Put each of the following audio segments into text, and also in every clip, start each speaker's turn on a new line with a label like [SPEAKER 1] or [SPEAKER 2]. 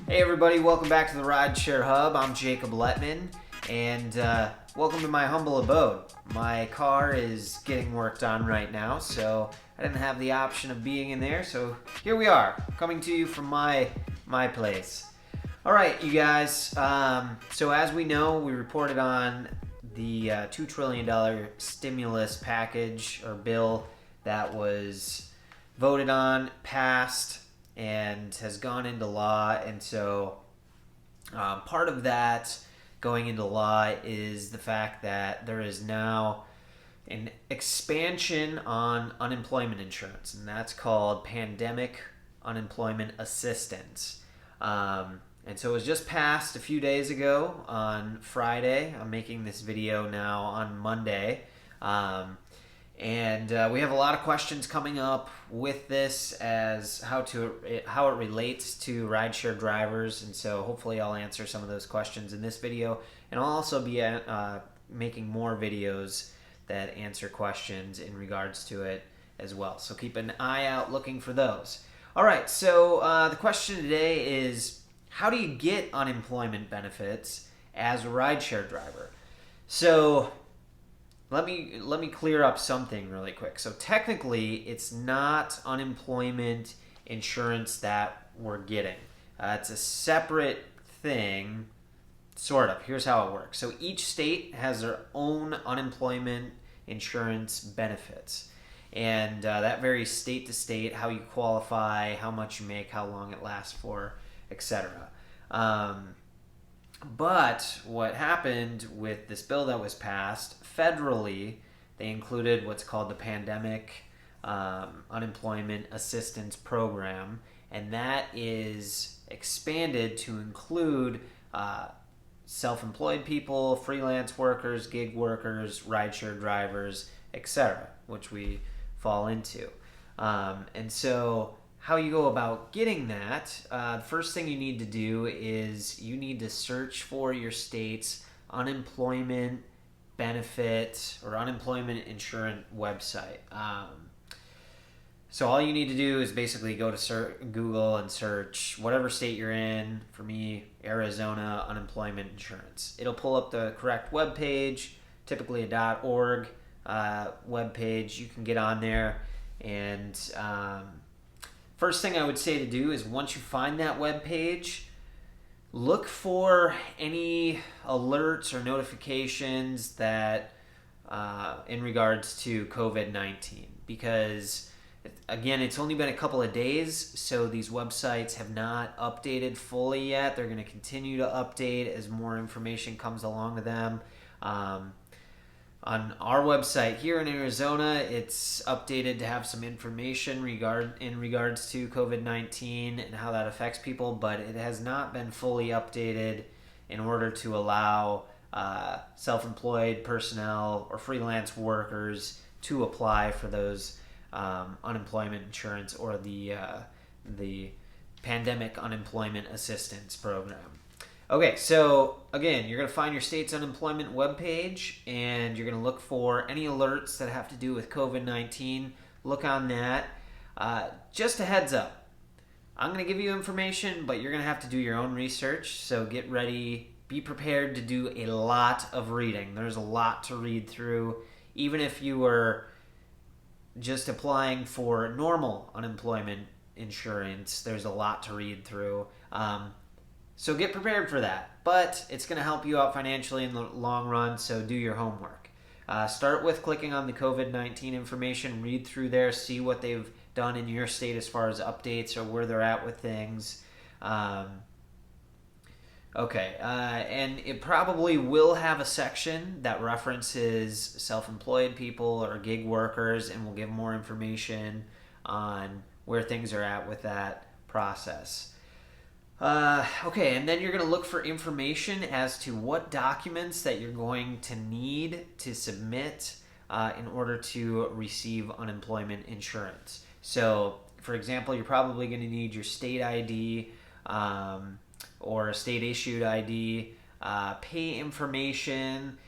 [SPEAKER 1] Hey everybody, welcome back to the Rideshare Hub. I'm Jacob Letman, and welcome to my humble abode. My car is getting worked on right now, so I didn't have the option of being in there, so here we are, coming to you from my place. All right, you guys, so as we know, we reported on the $2 trillion stimulus package or bill that was voted on, passed, and has gone into law. And so part of that going into law is the fact that there is now an expansion on unemployment insurance, and that's called pandemic unemployment assistance. And so it was just passed a few days ago on Friday. I'm making this video now on Monday. And we have a lot of questions coming up with this as how it relates to rideshare drivers, and so hopefully I'll answer some of those questions in this video, and I'll also be making more videos that answer questions in regards to it as well. So keep an eye out looking for those. All right, so the question today is, how do you get unemployment benefits as a rideshare driver? So let me clear up something really quick. So technically, it's not unemployment insurance that we're getting. It's a separate thing, sort of. Here's how it works. So each state has their own unemployment insurance benefits. And that varies state to state, how you qualify, how much you make, how long it lasts for, etc. But what happened with this bill that was passed, federally, they included what's called the Pandemic Unemployment Assistance Program, and that is expanded to include self-employed people, freelance workers, gig workers, rideshare drivers, etc., which we fall into. And so how you go about getting that, the first thing you need to do is you need to search for your state's unemployment benefit or unemployment insurance website. So all you need to do is basically go to Google and search whatever state you're in. For me, Arizona unemployment insurance. It'll pull up the correct web page, typically a .org web page. You can get on there, and first thing I would say to do is once you find that web page, look for any alerts or notifications that in regards to COVID-19, because again, it's only been a couple of days, so these websites have not updated fully yet. They're going to continue to update as more information comes along to them. On our website here in Arizona, it's updated to have some information in regards to COVID-19 and how that affects people, but it has not been fully updated in order to allow self-employed personnel or freelance workers to apply for those unemployment insurance or the Pandemic Unemployment Assistance Program. Okay, so again, you're going to find your state's unemployment webpage, and you're going to look for any alerts that have to do with COVID-19. Look on that. Just a heads up, I'm going to give you information, but you're going to have to do your own research, so get ready. Be prepared to do a lot of reading. There's a lot to read through. Even if you were just applying for normal unemployment insurance, there's a lot to read through. So get prepared for that, but it's going to help you out financially in the long run, so do your homework. Start with clicking on the COVID-19 information, read through there, see what they've done in your state as far as updates or where they're at with things. And it probably will have a section that references self-employed people or gig workers, and will give more information on where things are at with that process. And then you're going to look for information as to what documents that you're going to need to submit in order to receive unemployment insurance. So, for example, you're probably going to need your state ID or a state-issued ID, pay information.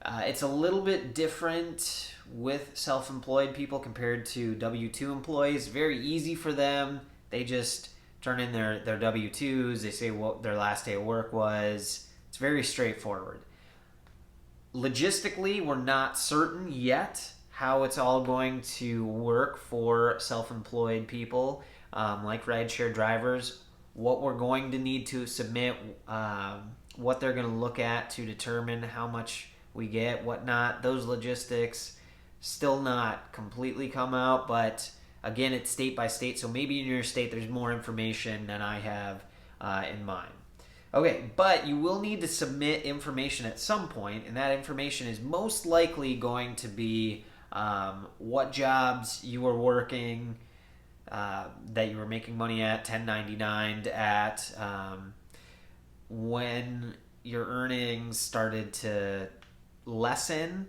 [SPEAKER 1] It's a little bit different with self-employed people compared to W-2 employees. Very easy for them. They just turn in their W-2s. They say what their last day of work was. It's very straightforward. Logistically, we're not certain yet how it's all going to work for self-employed people like rideshare drivers. What we're going to need to submit, what they're going to look at to determine how much we get, whatnot. Those logistics still not completely come out, but again, it's state by state, so maybe in your state there's more information than I have in mine. Okay, but you will need to submit information at some point, and that information is most likely going to be what jobs you were working, that you were making money at, 1099'd at, when your earnings started to lessen.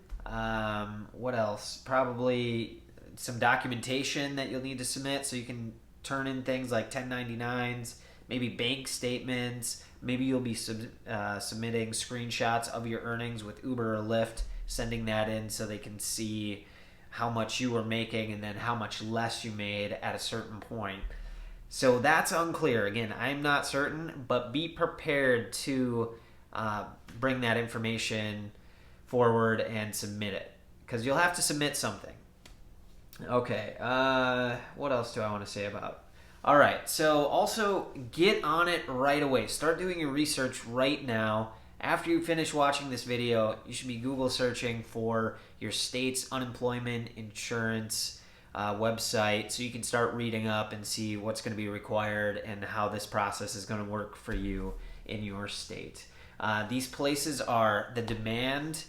[SPEAKER 1] What else? Probably some documentation that you'll need to submit, so you can turn in things like 1099s, maybe bank statements. Maybe you'll be submitting screenshots of your earnings with Uber or Lyft, sending that in so they can see how much you were making and then how much less you made at a certain point. So that's unclear. Again, I'm not certain, but be prepared to bring that information forward and submit it, because you'll have to submit something. Okay, what else do I want to say about? All right, so also get on it right away. Start doing your research right now. After you finish watching this video, you should be Google searching for your state's unemployment insurance website, so you can start reading up and see what's going to be required and how this process is going to work for you in your state. These places the demand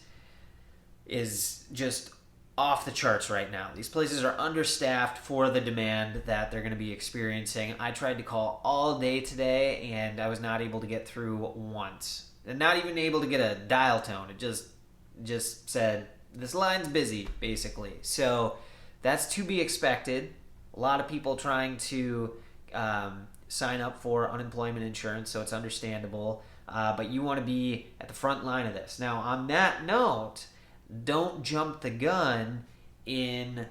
[SPEAKER 1] is just off the charts right now. These places are understaffed for the demand that they're going to be experiencing. I tried to call all day today, and I was not able to get through once. And not even able to get a dial tone. It just said, this line's busy, basically. So that's to be expected. A lot of people trying to sign up for unemployment insurance, so it's understandable. But you want to be at the front line of this. Now, on that note, don't jump the gun in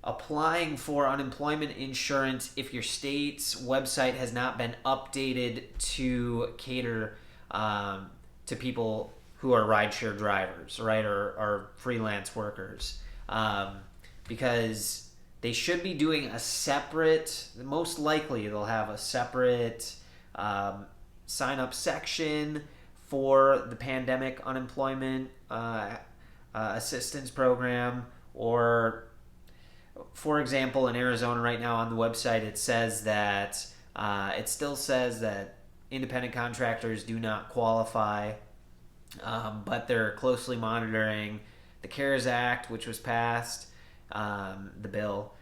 [SPEAKER 1] applying for unemployment insurance if your state's website has not been updated to cater to people who are rideshare drivers, right, or freelance workers, because they should be doing a separate, most likely they'll have a separate sign-up section for the pandemic unemployment assistance program. Or, for example, in Arizona right now on the website, it says that it still says that independent contractors do not qualify, but they're closely monitoring the CARES Act, which was passed, the bill,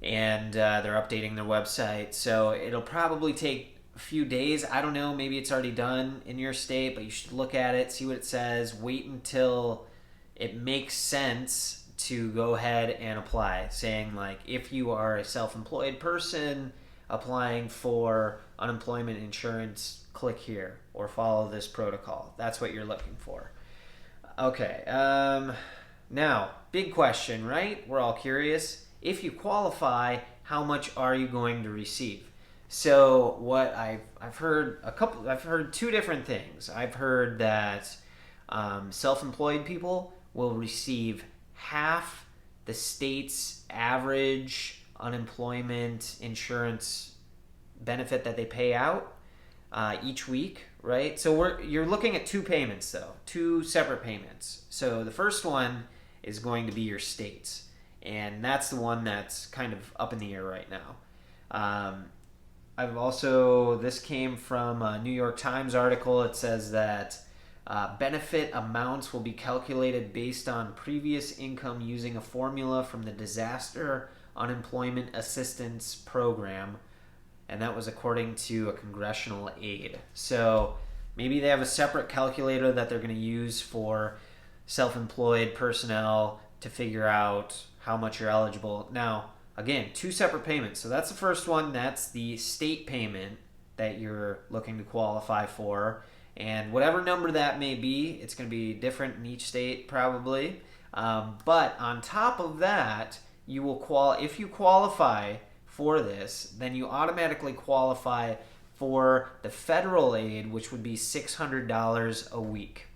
[SPEAKER 1] and they're updating their website. So it'll probably take a few days. I don't know, maybe it's already done in your state, but you should look at it, see what it says, wait until it makes sense to go ahead and apply, saying like, if you are a self-employed person applying for unemployment insurance, click here or follow this protocol. That's what you're looking for. Okay, now, big question, right? We're all curious. If you qualify, how much are you going to receive? So what I've heard two different things. I've heard that self-employed people will receive half the state's average unemployment insurance benefit that they pay out each week, right? So you're looking at two payments, though, two separate payments. So the first one is going to be your state's, and that's the one that's kind of up in the air right now. This came from a New York Times article. It says that benefit amounts will be calculated based on previous income using a formula from the Disaster Unemployment Assistance Program, and that was according to a congressional aide. So maybe they have a separate calculator that they're going to use for self-employed personnel to figure out how much you're eligible. Now, again, two separate payments. So that's the first one. That's the state payment that you're looking to qualify for. And whatever number that may be, it's going to be different in each state probably. But on top of that, you will if you qualify for this, then you automatically qualify for the federal aid, which would be $600 a week.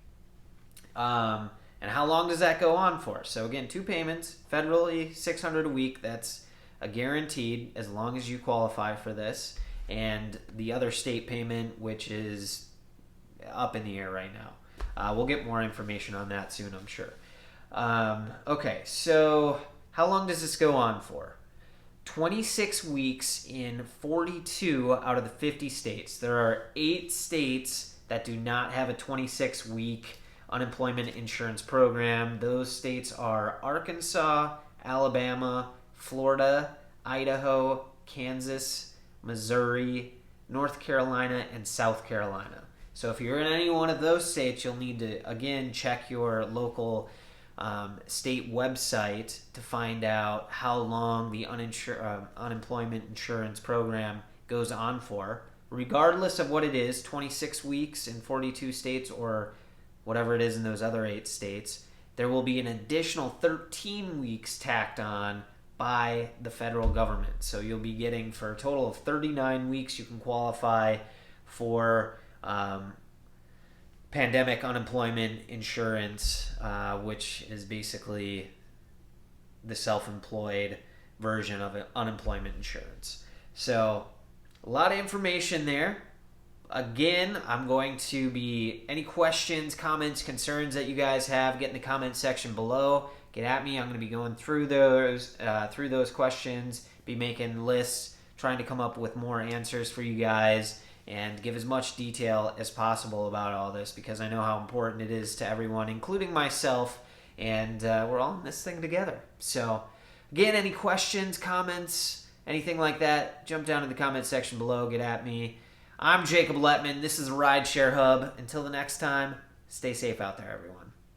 [SPEAKER 1] And how long does that go on for? So again, 2 payments, federally $600 a week. That's a guaranteed as long as you qualify for this. And the other state payment, which is up in the air right now. We'll get more information on that soon, I'm sure. Okay, so how long does this go on for? 26 weeks in 42 out of the 50 states. There are 8 states that do not have a 26-week unemployment insurance program. Those states are Arkansas, Alabama, Florida, Idaho, Kansas, Missouri, North Carolina, and South Carolina. So if you're in any one of those states, you'll need to, again, check your local state website to find out how long the unemployment insurance program goes on for. Regardless of what it is, 26 weeks in 42 states or whatever it is in those other 8 states, there will be an additional 13 weeks tacked on by the federal government. So you'll be getting, for a total of 39 weeks, you can qualify for pandemic unemployment insurance, which is basically the self-employed version of unemployment insurance. So a lot of information there. Again, I'm going to be, any questions, comments, concerns that you guys have, get in the comment section below. Get at me. I'm going to be going through those questions, be making lists, trying to come up with more answers for you guys, and give as much detail as possible about all this, because I know how important it is to everyone, including myself, and we're all in this thing together. So, again, any questions, comments, anything like that, jump down in the comment section below, get at me. I'm Jacob Letman. This is the Rideshare Hub. Until the next time, stay safe out there, everyone.